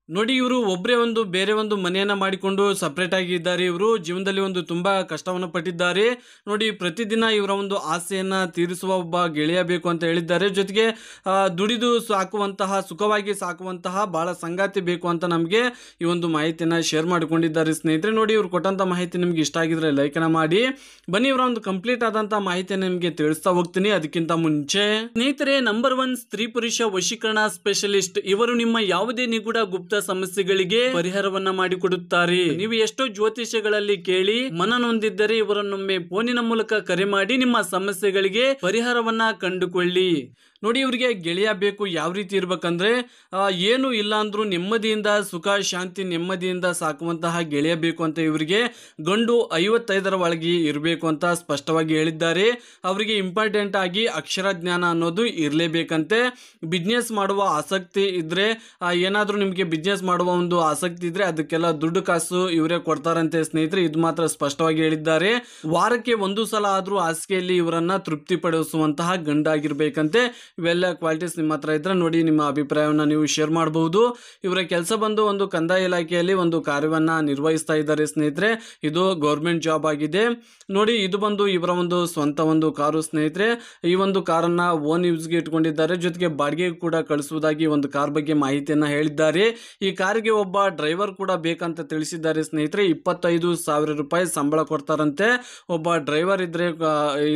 ನೋಡಿ ಇವರು ಒಬ್ಬರೇ ಒಂದು ಬೇರೆ ಒಂದು ಮನೆಯನ್ನ ಮಾಡಿಕೊಂಡು ಸಪರೇಟ್ ಆಗಿ ಇದ್ದಾರೆ. ಇವರು ಜೀವನದಲ್ಲಿ ಒಂದು ತುಂಬಾ ಕಷ್ಟವನ್ನು ಪಟ್ಟಿದ್ದಾರೆ. ನೋಡಿ ಪ್ರತಿದಿನ ಇವರ ಒಂದು ಆಸೆಯನ್ನ ತೀರಿಸುವ ಒಬ್ಬ ಗೆಳೆಯ ಬೇಕು ಅಂತ ಹೇಳಿದ್ದಾರೆ. ಜೊತೆಗೆ ದುಡಿದು ಸಾಕುವಂತಹ ಸುಖವಾಗಿ ಸಾಕುವಂತಹ ಬಹಳ ಸಂಗಾತಿ ಬೇಕು ಅಂತ ನಮಗೆ ಈ ಒಂದು ಮಾಹಿತಿಯನ್ನ ಶೇರ್ ಮಾಡಿಕೊಂಡಿದ್ದಾರೆ ಸ್ನೇಹಿತರೆ. ನೋಡಿ ಇವರು ಕೊಟ್ಟಂತ ಮಾಹಿತಿ ನಿಮ್ಗೆ ಇಷ್ಟ ಆಗಿದ್ರೆ ಲೈಕ್ ಅನ್ನ ಮಾಡಿ. ಬನ್ನಿ ಇವರ ಒಂದು ಕಂಪ್ಲೀಟ್ ಆದಂತಹ ಮಾಹಿತಿಯನ್ನು ನಿಮಗೆ ತಿಳಿಸ್ತಾ ಹೋಗ್ತೀನಿ. ಅದಕ್ಕಿಂತ ಮುಂಚೆ ಸ್ನೇಹಿತರೆ, ನಂಬರ್ 1 ಸ್ತ್ರೀ ಪುರುಷ ವಶೀಕರಣ ಸ್ಪೆಷಲಿಸ್ಟ್. ಇವರು ನಿಮ್ಮ ಯಾವುದೇ ನಿಗೂಢ ಗುಪ್ತ ಸಮಸ್ಯೆಗಳಿಗೆ ಪರಿಹಾರವನ್ನ ಮಾಡಿಕೊಡುತ್ತಾರೆ. ನೀವು ಎಷ್ಟೋ ಜ್ಯೋತಿಷ್ಯಗಳಲ್ಲಿ ಕೇಳಿ ಮನನೊಂದಿದ್ದರೆ ಇವರನ್ನೊಮ್ಮೆ ಫೋನಿನ ಮೂಲಕ ಕರೆ ಮಾಡಿ ನಿಮ್ಮ ಸಮಸ್ಯೆಗಳಿಗೆ ಪರಿಹಾರವನ್ನ ಕಂಡುಕೊಳ್ಳಿ. ನೋಡಿ ಇವರಿಗೆ ಗೆಳೆಯ ಬೇಕು ಯಾವ ರೀತಿ ಇರ್ಬೇಕಂದ್ರೆ ಏನು ಇಲ್ಲ ಅಂದ್ರೂ ನೆಮ್ಮದಿಯಿಂದ ಸುಖ ಶಾಂತಿ ನೆಮ್ಮದಿಯಿಂದ ಸಾಕುವಂತಹ ಗೆಳೆಯ ಬೇಕು ಅಂತ ಇವರಿಗೆ ಗಂಡು 55ರ ಒಳಗೆ ಇರಬೇಕು ಅಂತ ಸ್ಪಷ್ಟವಾಗಿ ಹೇಳಿದ್ದಾರೆ. ಅವರಿಗೆ ಇಂಪಾರ್ಟೆಂಟ್ ಆಗಿ ಅಕ್ಷರ ಜ್ಞಾನ ಅನ್ನೋದು ಇರಲೇಬೇಕಂತೆ. ಬಿಸ್ನೆಸ್ ಮಾಡುವ ಆಸಕ್ತಿ ಇದ್ರೆ ಏನಾದರೂ ನಿಮಗೆ ಬಿಸ್ನೆಸ್ ಮಾಡುವ ಒಂದು ಆಸಕ್ತಿ ಇದ್ರೆ ಅದಕ್ಕೆಲ್ಲ ದುಡ್ಡು ಕಾಸು ಇವರೇ ಕೊಡ್ತಾರಂತೆ ಸ್ನೇಹಿತರೆ. ಇದು ಮಾತ್ರ ಸ್ಪಷ್ಟವಾಗಿ ಹೇಳಿದ್ದಾರೆ. ವಾರಕ್ಕೆ ಒಂದು ಸಲ ಆದ್ರೂ ಹಾಸಿಗೆಯಲ್ಲಿ ಇವರನ್ನ ತೃಪ್ತಿಪಡಿಸುವಂತಹ ಗಂಡಾಗಿರ್ಬೇಕಂತೆ. ಇವೆಲ್ಲ ಕ್ವಾಲಿಟೀಸ್ ನಿಮ್ಮ ಹತ್ರ ಇದ್ರೆ ನೋಡಿ ನಿಮ್ಮ ಅಭಿಪ್ರಾಯವನ್ನು ನೀವು ಶೇರ್ ಮಾಡಬಹುದು. ಇವರ ಕೆಲಸ ಬಂದು ಒಂದು ಕಂದಾಯ ಇಲಾಖೆಯಲ್ಲಿ ಒಂದು ಕಾರ್ಯವನ್ನ ನಿರ್ವಹಿಸ್ತಾ ಇದ್ದಾರೆ ಸ್ನೇಹಿತರೆ. ಇದು ಗೌರ್ಮೆಂಟ್ ಜಾಬ್ ಆಗಿದೆ. ನೋಡಿ ಇದು ಬಂದು ಇವರ ಒಂದು ಸ್ವಂತ ಒಂದು ಕಾರು ಸ್ನೇಹಿತರೆ. ಈ ಒಂದು ಕಾರನ್ನ ಓನ್ ಯೂಸ್ಗೆ ಇಟ್ಕೊಂಡಿದ್ದಾರೆ. ಜೊತೆಗೆ ಬಾಡಿಗೆ ಕೂಡ ಕಳಿಸುವುದಾಗಿ ಒಂದು ಕಾರ್ ಬಗ್ಗೆ ಮಾಹಿತಿಯನ್ನ ಹೇಳಿದ್ದಾರೆ. ಈ ಕಾರಿಗೆ ಒಬ್ಬ ಡ್ರೈವರ್ ಕೂಡ ಬೇಕಂತ ತಿಳಿಸಿದ್ದಾರೆ ಸ್ನೇಹಿತರೆ. 25,000 ರೂಪಾಯಿ ಸಂಬಳ ಕೊಡ್ತಾರಂತೆ. ಒಬ್ಬ ಡ್ರೈವರ್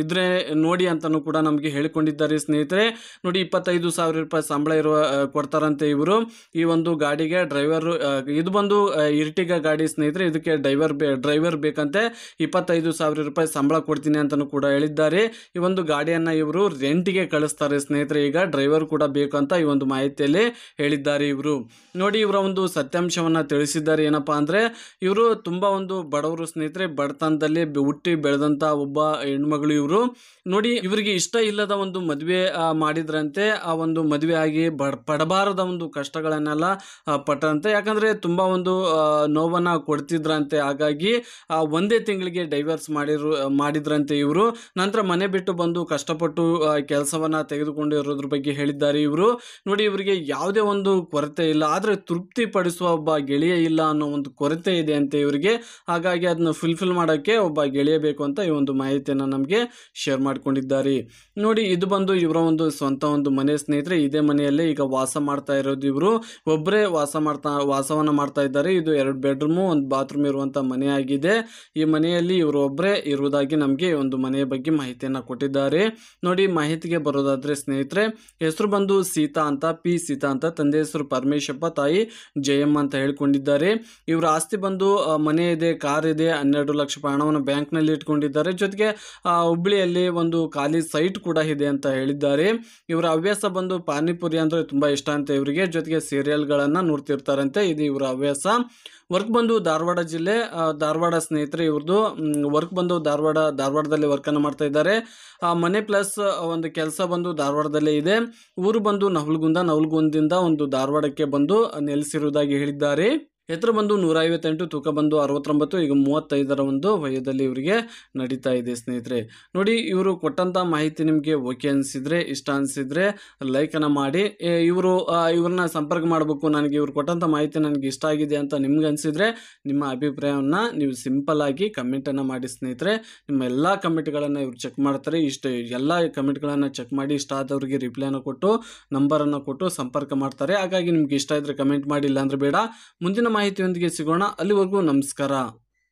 ಇದ್ರೆ ನೋಡಿ ಅಂತಾನು ಕೂಡ ನಮಗೆ ಹೇಳಿಕೊಂಡಿದ್ದಾರೆ ಸ್ನೇಹಿತರೆ. ನೋಡಿ 25,000 ರೂಪಾಯಿ ಸಂಬಳ ಕೊಡ್ತಾರಂತೆ ಇವರು ಈ ಒಂದು ಗಾಡಿಗೆ ಡ್ರೈವರ್. ಇದು ಬಂದು ಇರ್ಟಿಗಾ ಗಾಡಿ ಸ್ನೇಹಿತರೆ. ಇದಕ್ಕೆ ಡ್ರೈವರ್ ಬೇಕಂತೆ. 25,000 ರೂಪಾಯಿ ಸಂಬಳ ಕೊಡ್ತೀನಿ ಅಂತಾನು ಕೂಡ ಹೇಳಿದ್ದಾರೆ. ಈ ಒಂದು ಗಾಡಿಯನ್ನ ಇವರು ರೆಂಟ್ಗೆ ಕಳಿಸ್ತಾರೆ ಸ್ನೇಹಿತರೆ. ಈಗ ಡ್ರೈವರ್ ಕೂಡ ಬೇಕಂತ ಈ ಒಂದು ಮಾಹಿತಿಯಲ್ಲಿ ಹೇಳಿದ್ದಾರೆ ಇವರು. ನೋಡಿ ಇವರ ಒಂದು ಸತ್ಯಾಂಶವನ್ನ ತಿಳಿಸಿದ್ದಾರೆ. ಏನಪ್ಪಾ ಅಂದ್ರೆ ಇವರು ತುಂಬಾ ಒಂದು ಬಡವರು ಸ್ನೇಹಿತರೆ. ಬಡತನದಲ್ಲಿ ಹುಟ್ಟಿ ಬೆಳೆದಂತ ಒಬ್ಬ ಹೆಣ್ಮಗಳು ಇವರು. ನೋಡಿ ಇವರಿಗೆ ಇಷ್ಟ ಇಲ್ಲದ ಒಂದು ಮದುವೆ ಮಾಡಿದ್ರಂತೆ. ಆ ಒಂದು ಮದುವೆ ಆಗಿ ಪಡಬಾರದ ಒಂದು ಕಷ್ಟಗಳನ್ನೆಲ್ಲ ಪಟ್ಟರಂತೆ. ಯಾಕಂದ್ರೆ ತುಂಬಾ ಒಂದು ನೋವನ್ನ ಕೊಡ್ತಿದ್ರಂತೆ. ಹಾಗಾಗಿ ಒಂದೇ ತಿಂಗಳಿಗೆ ಡೈವರ್ಸ್ ಮಾಡಿದ್ರಂತೆ ಇವರು. ನಂತರ ಮನೆ ಬಿಟ್ಟು ಬಂದು ಕಷ್ಟಪಟ್ಟು ಕೆಲಸವನ್ನ ತೆಗೆದುಕೊಂಡಿರೋದ್ರ ಬಗ್ಗೆ ಹೇಳಿದ್ದಾರೆ ಇವರು. ನೋಡಿ ಇವರಿಗೆ ಯಾವುದೇ ಒಂದು ಕೊರತೆ ಇಲ್ಲ, ಆದ್ರೆ ತೃಪ್ತಿ ಪಡಿಸುವ ಒಬ್ಬ ಗೆಳೆಯ ಇಲ್ಲ ಅನ್ನೋ ಒಂದು ಕೊರತೆ ಇದೆ ಅಂತೆ ಇವರಿಗೆ. ಹಾಗಾಗಿ ಅದನ್ನ ಫುಲ್ಫಿಲ್ ಮಾಡೋಕ್ಕೆ ಒಬ್ಬ ಗೆಳೆಯ ಬೇಕು ಅಂತ ಈ ಒಂದು ಮಾಹಿತಿಯನ್ನ ನಮಗೆ ಶೇರ್ ಮಾಡಿಕೊಂಡಿದ್ದಾರೆ. ನೋಡಿ ಇದು ಬಂದು ಇವರ ಒಂದು ಸ್ವಂತ ಒಂದು ಮನೆ ಸ್ನೇಹಿತರೆ. ಇದೇ ಮನೆಯಲ್ಲೇ ಈಗ ವಾಸ ಮಾಡ್ತಾ ಇರೋದು ಇವರು. ಒಬ್ಬರೇ ವಾಸವನ್ನ ಮಾಡ್ತಾ ಇದ್ದಾರೆ. ಇದು 2 ಬೆಡ್ರೂಮ್ 1 ಬಾತ್ರೂಮ್ ಇರುವಂತ ಮನೆ ಆಗಿದೆ. ಈ ಮನೆಯಲ್ಲಿ ಇವರು ಒಬ್ಬರೇ ಇರುವುದಾಗಿ ನಮಗೆ ಒಂದು ಮನೆಯ ಬಗ್ಗೆ ಮಾಹಿತಿಯನ್ನ ಕೊಟ್ಟಿದ್ದಾರೆ. ನೋಡಿ ಮಾಹಿತಿಗೆ ಬರೋದಾದ್ರೆ ಸ್ನೇಹಿತರೆ, ಹೆಸರು ಬಂದು ಸೀತಾ ಅಂತ, ಪಿ ಸೀತಾ ಅಂತ. ತಂದೆ ಹೆಸರು ಪರಮೇಶಪ್ಪ, ತಾಯಿ ಜಯಮ್ಮ ಅಂತ ಹೇಳ್ಕೊಂಡಿದ್ದಾರೆ. ಇವರ ಆಸ್ತಿ ಬಂದು ಮನೆ ಇದೆ, ಕಾರ್ ಇದೆ, 12 ಲಕ್ಷ ರೂಪಾಯಿ ಹಣವನ್ನು ಬ್ಯಾಂಕ್ ನಲ್ಲಿ ಇಟ್ಕೊಂಡಿದ್ದಾರೆ. ಜೊತೆಗೆ ಹುಬ್ಳಿಯಲ್ಲಿ ಒಂದು ಖಾಲಿ ಸೈಟ್ ಕೂಡ ಇದೆ ಅಂತ ಹೇಳಿದ್ದಾರೆ. ಇವರ ಹವ್ಯಾಸ ಬಂದು ಪಾನಿಪುರಿ ಅಂದ್ರೆ ತುಂಬಾ ಇಷ್ಟ ಅಂತ ಇವರಿಗೆ. ಜೊತೆಗೆ ಸೀರಿಯಲ್ ಗಳನ್ನ ನೋಡ್ತಿರ್ತಾರಂತೆ. ಇದು ಇವರ ಹವ್ಯಾಸ. ವರ್ಕ್ ಬಂದು ಧಾರವಾಡ ಜಿಲ್ಲೆ, ಧಾರವಾಡ ಸ್ನೇಹಿತರೆ. ಇವ್ರದ್ದು ವರ್ಕ್ ಬಂದು ಧಾರವಾಡದಲ್ಲಿ ವರ್ಕ್ ಅನ್ನು ಮಾಡ್ತಾ ಇದ್ದಾರೆ. ಮನೆ ಪ್ಲಸ್ ಒಂದು ಕೆಲಸ ಬಂದು ಧಾರವಾಡದಲ್ಲೇ ಇದೆ. ಊರು ಬಂದು ನವಲಗುಂದಿಂದ ಒಂದು ಧಾರವಾಡಕ್ಕೆ ಬಂದು ನೆಲೆಸಿರುವುದಾಗಿ ಹೇಳಿದ್ದಾರೆ. ಎತ್ತರ ಬಂದು 158, ತೂಕ ಬಂದು 69. ಈಗ 35ರ ಒಂದು ವಯದಲ್ಲಿ ಇವರಿಗೆ ನಡೀತಾ ಇದೆ ಸ್ನೇಹಿತರೆ. ನೋಡಿ ಇವರು ಕೊಟ್ಟಂತ ಮಾಹಿತಿ ನಿಮಗೆ ಓಕೆ ಅನಿಸಿದ್ರೆ, ಇಷ್ಟ ಅನಿಸಿದ್ರೆ ಲೈಕ್ ಅನ್ನ ಮಾಡಿ. ಇವ್ರನ್ನ ಸಂಪರ್ಕ ಮಾಡಬೇಕು, ನನಗೆ ಇವ್ರು ಕೊಟ್ಟಂತ ಮಾಹಿತಿ ನನಗೆ ಇಷ್ಟ ಆಗಿದೆ ಅಂತ ನಿಮ್ಗೆ ಅನಿಸಿದ್ರೆ ನಿಮ್ಮ ಅಭಿಪ್ರಾಯವನ್ನ ನೀವು ಸಿಂಪಲ್ ಆಗಿ ಕಮೆಂಟ್ ಅನ್ನ ಮಾಡಿ ಸ್ನೇಹಿತರೆ. ನಿಮ್ಮ ಎಲ್ಲಾ ಕಮೆಂಟ್ಗಳನ್ನು ಇವ್ರು ಚೆಕ್ ಮಾಡ್ತಾರೆ. ಎಲ್ಲ ಕಮೆಂಟ್ಗಳನ್ನು ಚೆಕ್ ಮಾಡಿ ಇಷ್ಟ ಆದವರಿಗೆ ರಿಪ್ಲೈನ ಕೊಟ್ಟು ನಂಬರನ್ನು ಕೊಟ್ಟು ಸಂಪರ್ಕ ಮಾಡ್ತಾರೆ. ಹಾಗಾಗಿ ನಿಮ್ಗೆ ಇಷ್ಟ ಇದ್ರೆ ಕಮೆಂಟ್ ಮಾಡಿ, ಇಲ್ಲ ಅಂದ್ರೆ ಬೇಡ. ಮುಂದಿನ ಮಾಹಿತಿಯೊಂದಿಗೆ ಸಿಗೋಣ. ಅಲ್ಲಿವರೆಗೂ ನಮಸ್ಕಾರ.